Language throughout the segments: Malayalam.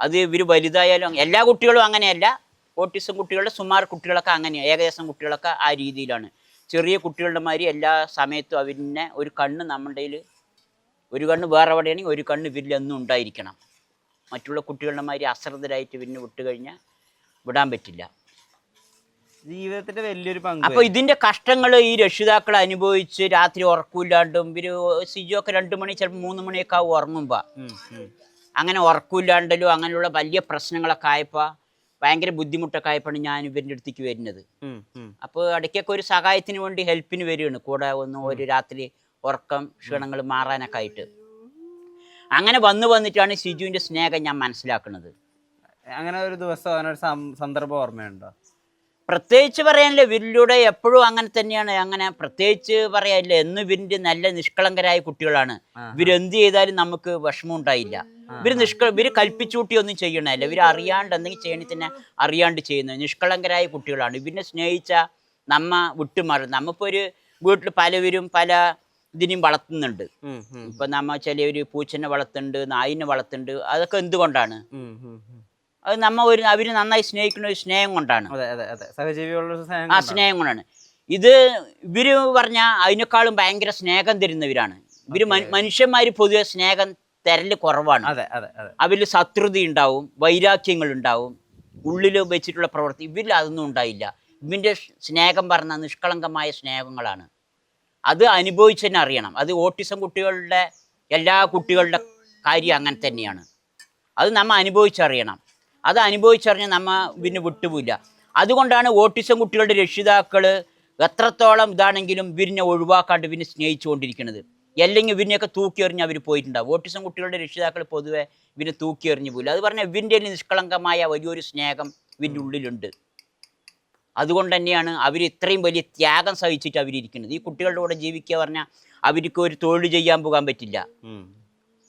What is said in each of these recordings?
അത് ഇവർ വലുതായാലും എല്ലാ കുട്ടികളും അങ്ങനെയല്ല. ഓട്ടിസം കുട്ടികളുടെ സുമാർ കുട്ടികളൊക്കെ അങ്ങനെയാണ്, ഏകദേശം കുട്ടികളൊക്കെ ആ രീതിയിലാണ്. ചെറിയ കുട്ടികളുടെ മാതിരി എല്ലാ സമയത്തും അവരിനെ ഒരു കണ്ണ് നമ്മുടെ ഒരു കണ്ണ് വേറെ എവിടെയാണെങ്കിൽ ഒരു കണ്ണ് ഇവരിലൊന്നും ഉണ്ടായിരിക്കണം. മറ്റുള്ള കുട്ടികളുടെ മാതിരി അശ്രദ്ധരായിട്ട് ഇവരിനെ വിട്ട് കഴിഞ്ഞാൽ വിടാൻ പറ്റില്ല. ജീവിതത്തിന്റെ വലിയൊരു പങ്ക്. അപ്പോൾ ഇതിൻ്റെ കഷ്ടങ്ങൾ ഈ രക്ഷിതാക്കൾ അനുഭവിച്ച് രാത്രി ഉറക്കമില്ലാണ്ടും ഇവർ സിജുവൊക്കെ 2 മണി ചിലപ്പോൾ 3 മണിയൊക്കെ ആവും ഉറങ്ങുമ്പോൾ. അങ്ങനെ ഉറക്കമില്ലാണ്ടല്ലോ അങ്ങനെയുള്ള വലിയ പ്രശ്നങ്ങളൊക്കെ ആയപ്പോൾ ഭയങ്കര ബുദ്ധിമുട്ടൊക്കെ ആയപ്പോഴാണ് ഞാൻ ഇവരുടെ അടുത്തേക്ക് വരുന്നത്. അപ്പോൾ ഇടയ്ക്കൊക്കെ ഒരു സഹായത്തിന് വേണ്ടി ഹെൽപ്പിന് വരികയാണ് കൂടെ ഒരു രാത്രി ഉറക്കം ക്ഷീണങ്ങൾ മാറാനൊക്കെ ആയിട്ട്. അങ്ങനെ വന്നിട്ടാണ് സിജുവിൻ്റെ സ്നേഹം ഞാൻ മനസ്സിലാക്കുന്നത്. അങ്ങനെ ഒരു ദിവസം അങ്ങനെ ഒരു സന്ദർഭം ഓർമ്മയുണ്ടോ? പ്രത്യേകിച്ച് പറയാനില്ല, ഇവരിലൂടെ എപ്പോഴും അങ്ങനെ തന്നെയാണ്. അങ്ങനെ പ്രത്യേകിച്ച് പറയാനില്ല. എന്നും ഇവരിൻ്റെ നല്ല നിഷ്കളങ്കരായ കുട്ടികളാണ്. ഇവരെന്ത് ചെയ്താലും നമുക്ക് വിഷമം ഉണ്ടായില്ല. ഇവർ കൽപ്പിച്ചൂട്ടി ഒന്നും ചെയ്യണമല്ല. ഇവർ അറിയാണ്ട് എന്തെങ്കിലും ചെയ്യണേ തന്നെ അറിയാണ്ട് ചെയ്യുന്നത് നിഷ്കളങ്കരായ കുട്ടികളാണ്. ഇവരിനെ സ്നേഹിച്ച നമ്മ വിട്ടുമാറും. നമ്മളിപ്പോൾ ഒരു വീട്ടിൽ പലവരും പല ഇതിനെയും വളർത്തുന്നുണ്ട്. ഇപ്പം നമ്മ ചിലവർ പൂച്ചനെ വളർത്തുന്നുണ്ട്, നായിനെ വളർത്തുന്നുണ്ട്. അതൊക്കെ എന്തുകൊണ്ടാണ്? അത് അവർ നന്നായി സ്നേഹിക്കുന്ന ഒരു സ്നേഹം കൊണ്ടാണ്. ആ സ്നേഹം കൊണ്ടാണ്. ഇവര് പറഞ്ഞാൽ അതിനേക്കാളും ഭയങ്കര സ്നേഹം തരുന്നവരാണ്. ഇവര് മനുഷ്യന്മാർ പൊതുവെ സ്നേഹം തരല് കുറവാണ്. അവരിൽ ശത്രുത ഉണ്ടാവും, വൈരാഗ്യങ്ങൾ ഉണ്ടാവും, ഉള്ളിൽ വെച്ചിട്ടുള്ള പ്രവൃത്തി. ഇവരിൽ അതൊന്നും ഉണ്ടായില്ല. ഇവൻ്റെ സ്നേഹം പറഞ്ഞ നിഷ്കളങ്കമായ സ്നേഹങ്ങളാണ്. അത് അനുഭവിച്ച് തന്നെ അറിയണം. അത് ഓട്ടിസം കുട്ടികളുടെ എല്ലാ കുട്ടികളുടെ കാര്യം അങ്ങനെ തന്നെയാണ്. അത് നമ്മൾ അനുഭവിച്ചറിയണം. അത് അനുഭവിച്ചറിഞ്ഞാൽ നമ്മൾ പിന്നെ വിട്ടുപോയില്ല. അതുകൊണ്ടാണ് ഓട്ടിസം കുട്ടികളുടെ രക്ഷിതാക്കൾ എത്രത്തോളം ഇതാണെങ്കിലും ഇവരിനെ ഒഴിവാക്കാണ്ട് ഇവരിനെ സ്നേഹിച്ചുകൊണ്ടിരിക്കുന്നത്. അല്ലെങ്കിൽ ഇവരിനെയൊക്കെ തൂക്കി എറിഞ്ഞ് അവർ പോയിട്ടുണ്ടാവും. ഓട്ടിസം കുട്ടികളുടെ രക്ഷിതാക്കൾ പൊതുവെ ഇവരെ തൂക്കി എറിഞ്ഞു പോയില്ല. അത് പറഞ്ഞാൽ ഇവൻ്റെ നിഷ്കളങ്കമായ വലിയൊരു സ്നേഹം ഇവൻ്റെ ഉള്ളിലുണ്ട്. അതുകൊണ്ട് തന്നെയാണ് അവർ ഇത്രയും വലിയ ത്യാഗം സഹിച്ചിട്ട് അവരിയ്ക്കുന്നത്. ഈ കുട്ടികളുടെ കൂടെ ജീവിക്കുക പറഞ്ഞാൽ അവർക്ക് ഒരു തൊഴിൽ ചെയ്യാൻ പോകാൻ പറ്റില്ല,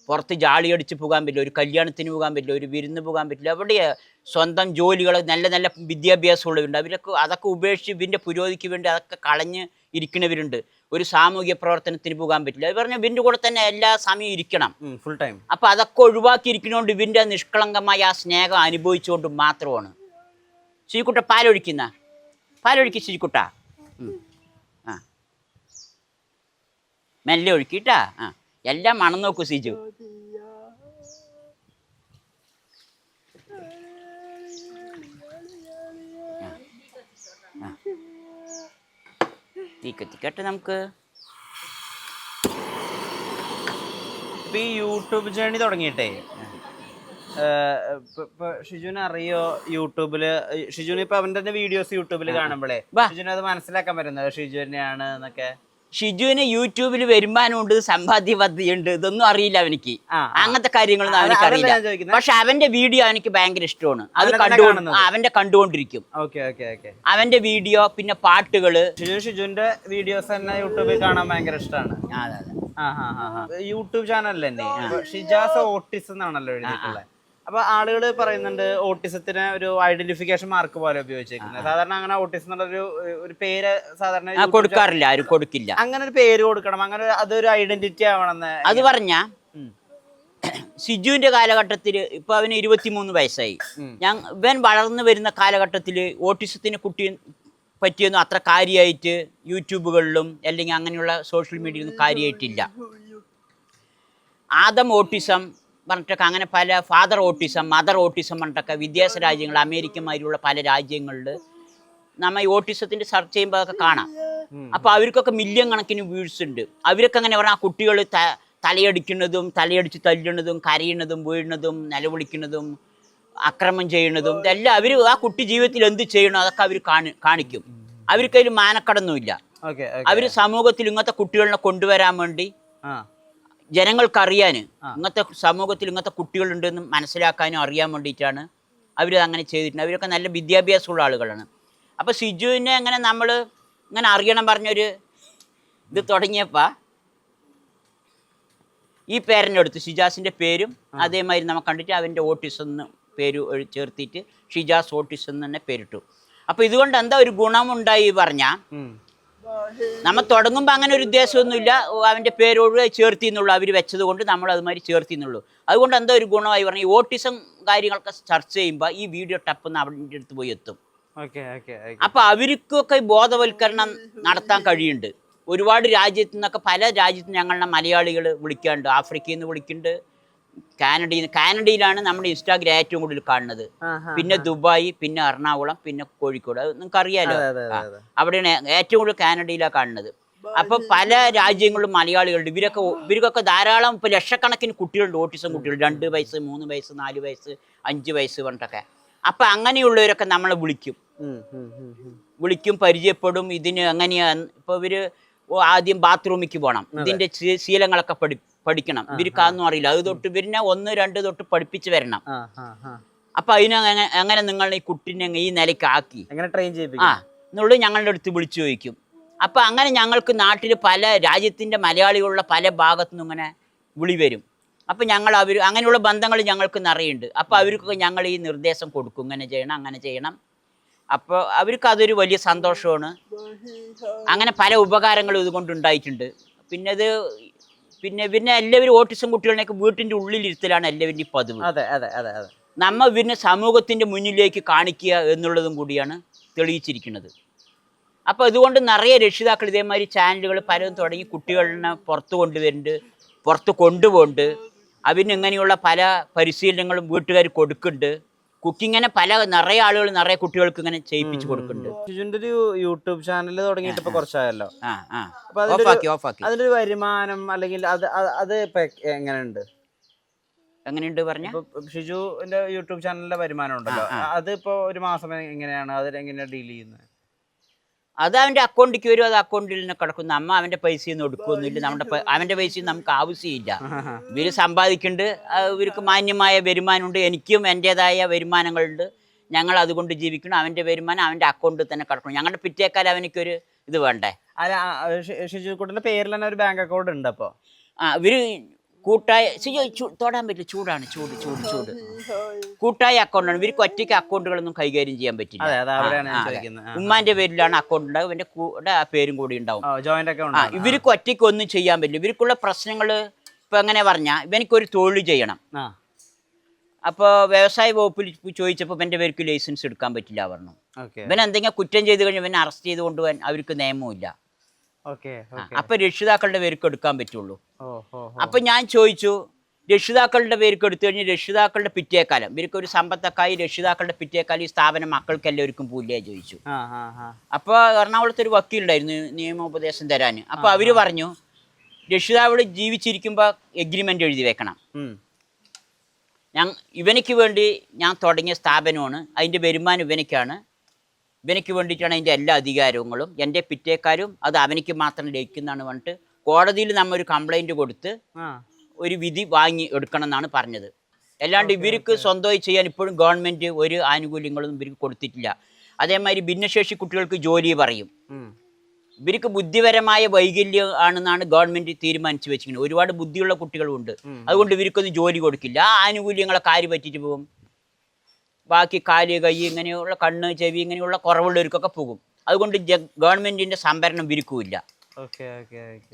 പുറത്ത് ജാളി അടിച്ച് പോകാൻ പറ്റില്ല, ഒരു കല്യാണത്തിന് പോകാൻ പറ്റില്ല, ഒരു വിരുന്ന് പോകാൻ പറ്റില്ല. അവിടെ സ്വന്തം ജോലികൾ നല്ല നല്ല വിദ്യാഭ്യാസമുള്ളവരുണ്ട്. അതൊക്കെ ഉപേക്ഷിച്ച് ഇവൻ്റെ പുരോഗതിക്ക് വേണ്ടി അതൊക്കെ കളഞ്ഞ് ഇരിക്കുന്നവരുണ്ട്. ഒരു സാമൂഹ്യ പ്രവർത്തനത്തിന് പോകാൻ പറ്റില്ല. അത് പറഞ്ഞാൽ ഇവൻ്റെ കൂടെ തന്നെ എല്ലാ സമയവും ഇരിക്കണം, ഫുൾ ടൈം. അപ്പം അതൊക്കെ ഒഴിവാക്കിയിരിക്കുന്നതുകൊണ്ട് ഇവൻ്റെ നിഷ്കളങ്കമായ ആ സ്നേഹം അനുഭവിച്ചുകൊണ്ട് മാത്രമാണ്. ശ്രീകുട്ട പാലൊഴിക്ക് ശ്രീകുട്ട. ആ മെല്ലെ ഒഴുക്കിട്ടാ. ആ എല്ലാം മണം നോക്കൂ സിജു. തീക്കത്തിക്കട്ടെ നമുക്ക്. ഇപ്പം ഈ യൂട്യൂബ് ജേണി തുടങ്ങിയിട്ടേ ഇപ്പൊ ഷിജുവിന് അറിയോ യൂട്യൂബില്? ഷിജുവിന് ഇപ്പൊ അവന്റെ തന്നെ വീഡിയോസ് യൂട്യൂബിൽ കാണുമ്പോഴേ ഷിജുവിന് അത് മനസ്സിലാക്കാൻ പറ്റുന്നത് ഷിജു തന്നെയാണ് എന്നൊക്കെ? ഷിജുവിന് യൂട്യൂബിൽ വരുമാനമുണ്ട്, സമ്പാദ്യ പദ്ധതിയുണ്ട്, ഇതൊന്നും അറിയില്ല അവനിക്ക്. അങ്ങനത്തെ കാര്യങ്ങളൊന്നും അവനക്ക് അറിയില്ല. പക്ഷെ അവന്റെ വീഡിയോ എനിക്ക് ഭയങ്കര ഇഷ്ടമാണ്. അത് അവന്റെ കണ്ടുകൊണ്ടിരിക്കും. അവന്റെ വീഡിയോ പിന്നെ പാട്ടുകള്. ഷിജുവിന്റെ വീഡിയോസ് തന്നെ യൂട്യൂബിൽ കാണാൻ ഭയങ്കര ഇഷ്ടമാണ്. യൂട്യൂബ് ചാനലിൽ തന്നെ ഷിജാസ് ഓട്ടിസം എന്നാണല്ലോ എഴുതിയിട്ടുള്ളത്. അപ്പൊ ആളുകൾ പറയുന്നുണ്ട് ഓട്ടിസത്തിന് ഒരു ഐഡന്റിഫിക്കേഷൻ മാർക്ക് പോലെ ഉപയോഗിച്ചേക്കുന്നത്. സാധാരണ അങ്ങനെ ഓട്ടിസം എന്നുള്ള ഒരു പേര് സാധാരണ കൊടുക്കാറില്ല, ആരും കൊടുക്കില്ല. അങ്ങനെ ഒരു പേര് കൊടുക്കണം, അങ്ങനെ അതൊരു ഐഡന്റിറ്റി ആവണമെന്ന്. അത് പറഞ്ഞ സിജുവിന്റെ കാലഘട്ടത്തിൽ ഇപ്പൊ അവന് 23 വയസ്സായി. ഇവൻ വളർന്നു വരുന്ന കാലഘട്ടത്തിൽ ഓട്ടിസത്തിന് കുട്ടി പറ്റിയൊന്നും അത്ര കാര്യമായിട്ട് യൂട്യൂബുകളിലും അല്ലെങ്കിൽ അങ്ങനെയുള്ള സോഷ്യൽ മീഡിയയിലൊന്നും കാര്യമായിട്ടില്ല. ആദം ഓട്ടിസം പറഞ്ഞിട്ടൊക്കെ അങ്ങനെ പല ഫാദർ ഓട്ടിസം, മദർ ഓട്ടിസം പറഞ്ഞിട്ടൊക്കെ വിദേശ രാജ്യങ്ങൾ, അമേരിക്കന്മാരിലുള്ള പല രാജ്യങ്ങളിൽ നമ്മൾ ഈ ഓട്ടിസത്തിൻ്റെ സെർച്ച് ചെയ്യുമ്പോൾ അതൊക്കെ കാണാം. അപ്പോൾ അവർക്കൊക്കെ മില്യൺ കണക്കിന് വ്യൂസ് ഉണ്ട്. അവരൊക്കെ അങ്ങനെ പറഞ്ഞാൽ ആ കുട്ടികൾ തലയടിക്കുന്നതും തലയടിച്ച് തല്ലുന്നതും കരയുന്നതും വീഴുന്നതും നിലവിളിക്കുന്നതും അക്രമം ചെയ്യുന്നതും ഇതെല്ലാം അവർ ആ കുട്ടി ജീവിതത്തിൽ എന്ത് ചെയ്യണോ അതൊക്കെ അവർ കാണിക്കും. അവർക്കതിൽ മാനക്കടൊന്നുമില്ല. അവർ സമൂഹത്തിൽ ഇങ്ങനത്തെ കുട്ടികളെ കൊണ്ടുവരാൻ വേണ്ടി ജനങ്ങൾക്ക് അറിയാൻ, ഇങ്ങനത്തെ സമൂഹത്തിൽ ഇങ്ങനത്തെ കുട്ടികളുണ്ടെന്ന് മനസ്സിലാക്കാനും അറിയാൻ വേണ്ടിയിട്ടാണ് അവരത് അങ്ങനെ ചെയ്തിട്ടുണ്ട്. അവരൊക്കെ നല്ല വിദ്യാഭ്യാസമുള്ള ആളുകളാണ്. അപ്പോൾ സിജുവിനെ അങ്ങനെ നമ്മൾ ഇങ്ങനെ അറിയണം പറഞ്ഞൊരു ഇത് തുടങ്ങിയപ്പോൾ ഈ പേരൻ്റെ അടുത്ത് ഷിജാസിൻ്റെ പേരും അതേമാതിരി നമ്മൾ കണ്ടിട്ട് അവൻ്റെ ഓട്ടിസം എന്ന് പേര് ചേർത്തിട്ട് ഷിജാസ് ഓട്ടിസം എന്ന് തന്നെ പേരിട്ടു. അപ്പോൾ ഇതുകൊണ്ട് എന്താ ഒരു ഗുണമുണ്ടായി പറഞ്ഞാൽ നമ്മൾ തുടങ്ങുമ്പോൾ അങ്ങനെ ഒരു ഉദ്ദേശമൊന്നുമില്ല, അവൻ്റെ പേരോട് ചേർത്തി എന്നുള്ളൂ, അവർ വെച്ചത് കൊണ്ട് നമ്മൾ അതുമാതിരി ചേർത്തി എന്നുള്ളൂ. അതുകൊണ്ട് എന്താ ഒരു ഗുണമായി പറഞ്ഞാൽ ഈ ഓട്ടിസം കാര്യങ്ങളൊക്കെ ചർച്ച ചെയ്യുമ്പോൾ ഈ വീഡിയോ ടപ്പെന്ന് അവൻ്റെ അടുത്ത് പോയി എത്തും. അപ്പോൾ അവർക്കൊക്കെ അവർക്കൊക്കെ നടത്താൻ കഴിയുന്നുണ്ട്. ഒരുപാട് രാജ്യത്തു നിന്നൊക്കെ പല രാജ്യത്ത് ഞങ്ങളുടെ മലയാളികൾ വിളിക്കാറുണ്ട്. ആഫ്രിക്കയിൽ നിന്ന് വിളിക്കുന്നുണ്ട്, കാനഡയിലാണ് നമ്മുടെ ഇൻസ്റ്റാഗ്രാം ഏറ്റവും കൂടുതൽ കാണുന്നത്. പിന്നെ ദുബായ്, പിന്നെ എറണാകുളം, പിന്നെ കോഴിക്കോട്. അത് നിങ്ങൾക്ക് അറിയാലോ, അവിടെയാണ് ഏറ്റവും കൂടുതൽ കാനഡയിലാണ് കാണുന്നത്. അപ്പൊ പല രാജ്യങ്ങളിലും മലയാളികളുണ്ട്. ഇവർക്കൊക്കെ ധാരാളം ഇപ്പൊ ലക്ഷക്കണക്കിന് കുട്ടികളുണ്ട്, ഓട്ടിസം കുട്ടികൾ, 2 വയസ്സ് 3 വയസ്സ് 4 വയസ്സ് 5 വയസ്സ് പറഞ്ഞിട്ടൊക്കെ. അപ്പൊ അങ്ങനെയുള്ളവരൊക്കെ നമ്മളെ വിളിക്കും, പരിചയപ്പെടും. ഇതിന് എങ്ങനെയാ ഇപ്പൊ ഇവര് ആദ്യം ബാത്റൂമിലേക്ക് പോകണം, ഇതിന്റെ ശീലങ്ങളൊക്കെ പഠിക്കണം. ഇവർക്കൊന്നും അറിയില്ല. അത് തൊട്ട് ഇവരിനെ 1, 2 തൊട്ട് പഠിപ്പിച്ച് വരണം. അപ്പൊ അതിന് എങ്ങനെ നിങ്ങൾ ഈ കുട്ടീനെ ഈ നിലയ്ക്ക് ആക്കി എന്നുള്ളത് ഞങ്ങളുടെ അടുത്ത് വിളിച്ചു ചോദിക്കും. അപ്പൊ അങ്ങനെ ഞങ്ങൾക്ക് നാട്ടിൽ പല രാജ്യത്തിന്റെ മലയാളികളുള്ള പല ഭാഗത്തു നിന്നും ഇങ്ങനെ വിളി വരും. അപ്പൊ ഞങ്ങൾ അങ്ങനെയുള്ള ബന്ധങ്ങൾ ഞങ്ങൾക്ക് നിറയുണ്ട്. അപ്പൊ അവർക്കൊക്കെ ഞങ്ങൾ ഈ നിർദ്ദേശം കൊടുക്കും, ഇങ്ങനെ ചെയ്യണം, അങ്ങനെ ചെയ്യണം. അപ്പോൾ അവർക്ക് അതൊരു വലിയ സന്തോഷമാണ്. അങ്ങനെ പല ഉപകാരങ്ങളും ഇതുകൊണ്ടുണ്ടായിട്ടുണ്ട്. പിന്നെ എല്ലാവരും ഓട്ടിസം കുട്ടികളെയൊക്കെ വീട്ടിൻ്റെ ഉള്ളിലിരുത്തലാണ് എല്ലാവരുടെയും പതിവ്. നമ്മ ഇവരിനെ സമൂഹത്തിൻ്റെ മുന്നിലേക്ക് കാണിക്കുക എന്നുള്ളതും കൂടിയാണ് തെളിയിച്ചിരിക്കുന്നത്. അപ്പോൾ ഇതുകൊണ്ട് നിറയെ രക്ഷിതാക്കൾ ഇതേമാതിരി ചാനലുകൾ പലതും തുടങ്ങി കുട്ടികളെ പുറത്ത് കൊണ്ടുപോകുന്നുണ്ട്. അവരിനിങ്ങനെയുള്ള പല പരിശീലനങ്ങളും വീട്ടുകാർ കൊടുക്കുന്നുണ്ട്. കുക്കിങ്ങിനെ നിറയെ ആളുകൾ നിറയെ കുട്ടികൾക്ക് ഇങ്ങനെ ചെയ്യിപ്പിച്ച് കൊടുക്കുന്നുണ്ട്. ഷിജുവിന്റെ ഒരു യൂട്യൂബ് ചാനൽ തുടങ്ങിയിട്ട് ഇപ്പൊ കുറച്ചായല്ലോ. അതിന്റെ വരുമാനം അല്ലെങ്കിൽ അത് എങ്ങനെയുണ്ട് പറഞ്ഞ ഷിജുവിന്റെ യൂട്യൂബ് ചാനലിന്റെ വരുമാനം ഉണ്ടല്ലോ, അതിപ്പോ ഒരു മാസം എങ്ങനെയാണ്, അതിലെങ്ങനെയാണ് ഡീൽ ചെയ്യുന്നത്? അത് അവൻ്റെ അക്കൗണ്ടിലേക്ക് വരും, അത് അക്കൗണ്ടിൽ തന്നെ കിടക്കും. നമ്മ അവൻ്റെ പൈസയൊന്നും എടുക്കുകയൊന്നുമില്ല, അവൻ്റെ പൈസയും നമുക്ക് ആവശ്യമില്ല. ഇവർ സമ്പാദിക്കുന്നുണ്ട്, ഇവർക്ക് മാന്യമായ വരുമാനമുണ്ട്. എനിക്കും എൻ്റേതായ വരുമാനങ്ങളുണ്ട്, ഞങ്ങൾ അതുകൊണ്ട് ജീവിക്കണം. അവൻ്റെ വരുമാനം അവൻ്റെ അക്കൗണ്ടിൽ തന്നെ കിടക്കണം. ഞങ്ങളുടെ പിറ്റേക്കാലം അവനക്കൊരു ഇത് വേണ്ടേ. അല്ല, ഷിജുക്കുട്ടൻ്റെ പേരിൽ തന്നെ ഒരു ബാങ്ക് അക്കൗണ്ട് ഉണ്ട്. അപ്പോൾ ഇവർ കൂട്ടായ തൊടാൻ പറ്റില്ല, ചൂടാണ്, ചൂട്. കൂട്ടായ അക്കൗണ്ടാണ്. ഇവർക്ക് ഒറ്റയ്ക്ക് അക്കൗണ്ടുകളൊന്നും കൈകാര്യം ചെയ്യാൻ പറ്റില്ല. ഉമ്മാന്റെ പേരിലാണ് അക്കൗണ്ട് ഉണ്ടാവും, ഇവന്റെ കൂടെ ആ പേരും കൂടി ഉണ്ടാവും. ഇവർക്ക് ഒറ്റയ്ക്ക് ഒന്നും ചെയ്യാൻ പറ്റില്ല. ഇവർക്കുള്ള പ്രശ്നങ്ങൾ ഇപ്പൊ എങ്ങനെ പറഞ്ഞാൽ, ഇവനിക്കൊരു തൊഴിൽ ചെയ്യണം. അപ്പോൾ വ്യവസായ വകുപ്പിൽ ചോദിച്ചപ്പോൾ ഇവന്റെ പേർക്ക് ലൈസൻസ് എടുക്കാൻ പറ്റില്ല പറഞ്ഞു. ഇവൻ എന്തെങ്കിലും കുറ്റം ചെയ്ത് കഴിഞ്ഞാൽ ഇവനെ അറസ്റ്റ് ചെയ്ത് കൊണ്ടുപോകാൻ അവർക്ക് നിയമമില്ല. അപ്പൊ രക്ഷിതാക്കളുടെ പേർക്ക് എടുക്കാൻ പറ്റുള്ളൂ. അപ്പൊ ഞാൻ ചോദിച്ചു, രക്ഷിതാക്കളുടെ പേർക്ക് എടുത്തു കഴിഞ്ഞാൽ രക്ഷിതാക്കളുടെ പിറ്റേക്കാലം ഇവർക്ക് ഒരു സമ്പത്തൊക്കെയായി രക്ഷിതാക്കളുടെ പിറ്റേക്കാലം ഈ സ്ഥാപനം മക്കൾക്ക് എല്ലാവർക്കും പോയില്ലേ ചോദിച്ചു. അപ്പോൾ എറണാകുളത്ത് ഒരു വക്കീലുണ്ടായിരുന്നു നിയമോപദേശം തരാൻ. അപ്പോൾ അവര് പറഞ്ഞു, രക്ഷിതാവ് ജീവിച്ചിരിക്കുമ്പോൾ എഗ്രിമെന്റ് എഴുതി വെക്കണം. ഇവനിക്ക് വേണ്ടി ഞാൻ തുടങ്ങിയ സ്ഥാപനമാണ്, അതിൻ്റെ വരുമാനം ഇവനിക്ക് വേണ്ടിയിട്ടാണ് അതിൻ്റെ എല്ലാ അധികാരങ്ങളും. എൻ്റെ പിറ്റേക്കാരും അത് അവനിക്ക് മാത്രം ലയിക്കുന്നതാണ് പറഞ്ഞിട്ട് കോടതിയിൽ നമ്മൾ ഒരു കംപ്ലൈൻറ്റ് കൊടുത്ത് ഒരു വിധി വാങ്ങി എടുക്കണം എന്നാണ് പറഞ്ഞത്. അല്ലാണ്ട് ഇവർക്ക് സ്വന്തമായി ചെയ്യാൻ ഇപ്പോഴും ഗവൺമെൻറ് ഒരു ആനുകൂല്യങ്ങളൊന്നും ഇവർക്ക് കൊടുത്തിട്ടില്ല. അതേമാതിരി ഭിന്നശേഷി കുട്ടികൾക്ക് ജോലി പറയും. ഇവർക്ക് ബുദ്ധിപരമായ വൈകല്യം ആണെന്നാണ് ഗവൺമെൻറ് തീരുമാനിച്ചു വെച്ചിരിക്കുന്നത്. ഒരുപാട് ബുദ്ധിയുള്ള കുട്ടികളുണ്ട്, അതുകൊണ്ട് ഇവർക്കൊന്നും ജോലി കൊടുക്കില്ല. ആ ആനുകൂല്യങ്ങളൊക്കെ ആര് പറ്റിയിട്ട് പോകും? ബാക്കി കാല്, കൈ, ഇങ്ങനെയുള്ള കണ്ണ്, ചെവി ഇങ്ങനെയുള്ള കുറവുള്ളവർക്കൊക്കെ പോകും. അതുകൊണ്ട് ഗവൺമെന്റിന്റെ സംഭരണം വിരിക്കൂല്ല.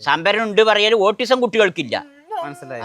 സംഭരണം ഉണ്ട് പറയാൻ ഓട്ടിസം കുട്ടികൾക്കില്ല. മനസ്സിലായി.